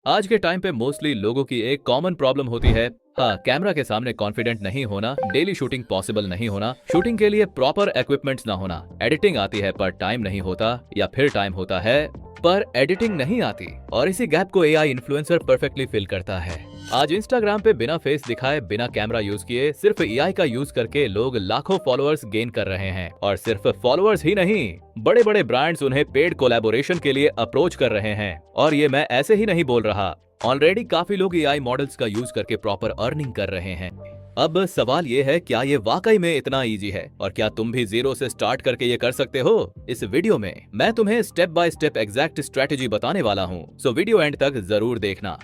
आज के टाइम पे मोस्टली लोगों की एक कॉमन प्रॉब्लम होती है, हाँ, कैमरा के सामने कॉन्फिडेंट नहीं होना, डेली शूटिंग पॉसिबल नहीं होना, शूटिंग के लिए प्रॉपर इक्विपमेंट्स ना होना, एडिटिंग आती है पर टाइम नहीं होता, या फिर टाइम होता है पर एडिटिंग नहीं आती, और इसी गैप को एआई इन्फ्लुएंसर परफेक्टली फिल करता है। आज इंस्टाग्राम पे बिना फेस दिखाए, बिना कैमरा यूज किए, सिर्फ एआई का यूज करके लोग लाखों फॉलोअर्स गेन कर रहे हैं। और सिर्फ फॉलोअर्स ही नहीं, बड़े बड़े ब्रांड्स उन्हें पेड कोलैबोरेशन के लिए अप्रोच कर रहे हैं। और ये मैं ऐसे ही नहीं बोल रहा, ऑलरेडी काफी लोग एआई मॉडल्स का यूज करके प्रॉपर अर्निंग कर रहे हैं। अब सवाल ये है, क्या ये वाकई में इतना इजी है, और क्या तुम भी जीरो से स्टार्ट करके ये कर सकते हो? इस वीडियो में मैं तुम्हें step by step exact strategy बताने वाला हूँ, सो वीडियो एंड तक जरूर देखना।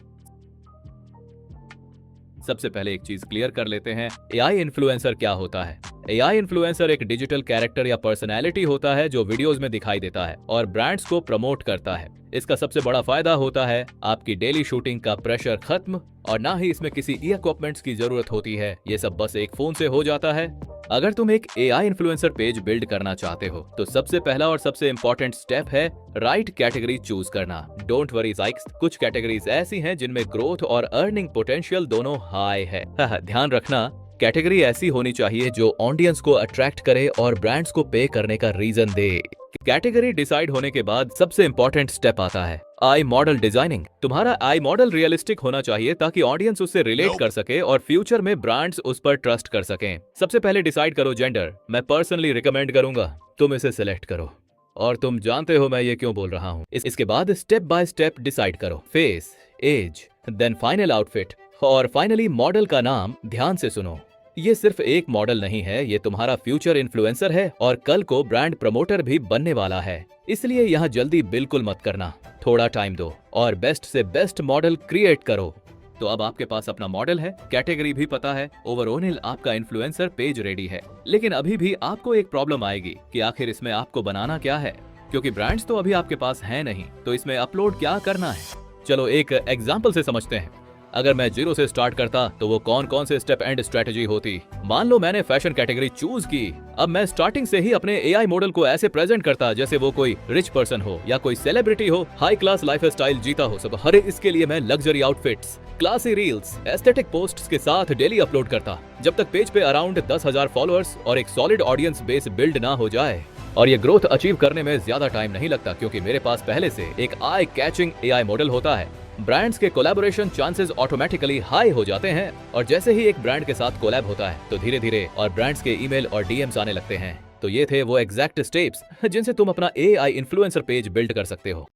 सबसे पहले एक चीज क्लियर कर लेते हैं, एआई इन्फ्लुएंसर क्या होता है। एआई इन्फ्लुएंसर एक डिजिटल कैरेक्टर या पर्सनैलिटी होता है जो वीडियोस में दिखाई देता है और ब्रांड्स को प्रमोट करता है। इसका सबसे बड़ा फायदा होता है, आपकी डेली शूटिंग का प्रेशर खत्म, और ना ही इसमें किसी इक्विपमेंट्स की जरूरत होती है। ये सब बस एक फोन से हो जाता है। अगर तुम एक एआई इन्फ्लुएंसर पेज बिल्ड करना चाहते हो तो सबसे पहला और सबसे इंपॉर्टेंट स्टेप है राइट कैटेगरी चूज करना। डोंट वरी साइक्स, कुछ कैटेगरीज ऐसी हैं जिनमें ग्रोथ और अर्निंग पोटेंशियल दोनों हाई है। ध्यान रखना, कैटेगरी ऐसी होनी चाहिए जो ऑडियंस को अट्रैक्ट करे और ब्रांड्स को पे करने का रीजन दे। कैटेगरी डिसाइड होने के बाद सबसे इंपॉर्टेंट स्टेप आता है आई मॉडल डिजाइनिंग। तुम्हारा आई मॉडल रियलिस्टिक होना चाहिए ताकि ऑडियंस उससे रिलेट कर सके और फ्यूचर में ब्रांड्स उस पर ट्रस्ट कर सकें। सबसे पहले डिसाइड करो जेंडर। मैं पर्सनली रिकमेंड करूंगा तुम इसे सिलेक्ट करो, और तुम जानते हो मैं ये क्यों बोल रहा हूँ। इसके बाद स्टेप बाय स्टेप डिसाइड करो face, age, then final outfit, और फाइनली मॉडल का नाम। ध्यान से सुनो, ये सिर्फ एक मॉडल नहीं है, ये तुम्हारा फ्यूचर इन्फ्लुएंसर है और कल को ब्रांड प्रमोटर भी बनने वाला है। इसलिए यहाँ जल्दी बिल्कुल मत करना, थोड़ा टाइम दो और बेस्ट से बेस्ट मॉडल क्रिएट करो। तो अब आपके पास अपना मॉडल है, कैटेगरी भी पता है, ओवरऑल आपका इन्फ्लुएंसर पेज रेडी है। लेकिन अभी भी आपको एक प्रॉब्लम आएगी कि आखिर इसमें आपको बनाना क्या है, क्योंकि ब्रांड्स तो अभी आपके पास है नहीं, तो इसमें अपलोड क्या करना है। चलो एक एग्जाम्पल से समझते हैं। अगर मैं जीरो से स्टार्ट करता तो वो कौन कौन से स्टेप एंड स्ट्रेटेजी होती। मान लो मैंने फैशन कैटेगरी चूज की। अब मैं स्टार्टिंग से ही अपने एआई मॉडल को ऐसे प्रेजेंट करता जैसे वो कोई रिच पर्सन हो या कोई सेलिब्रिटी हो, हाई क्लास लाइफस्टाइल जीता हो सब। हर इसके लिए मैं luxury outfits, classy reels, aesthetic posts के साथ डेली अपलोड करता, जब तक पेज पे अराउंड 10,000 फॉलोअर्स और एक सॉलिड ऑडियंस बेस बिल्ड ना हो जाए। और ये ग्रोथ अचीव करने में ज्यादा टाइम नहीं लगता, क्योंकि मेरे पास पहले से एक आई कैचिंग एआई मॉडल होता है। ब्रांड्स के कोलैबोरेशन चांसेस ऑटोमेटिकली हाई हो जाते हैं, और जैसे ही एक ब्रांड के साथ कोलैब होता है तो धीरे धीरे और ब्रांड्स के ईमेल और डीएम्स आने लगते हैं। तो ये थे वो एग्जैक्ट स्टेप्स जिनसे तुम अपना एआई इन्फ्लुएंसर पेज बिल्ड कर सकते हो।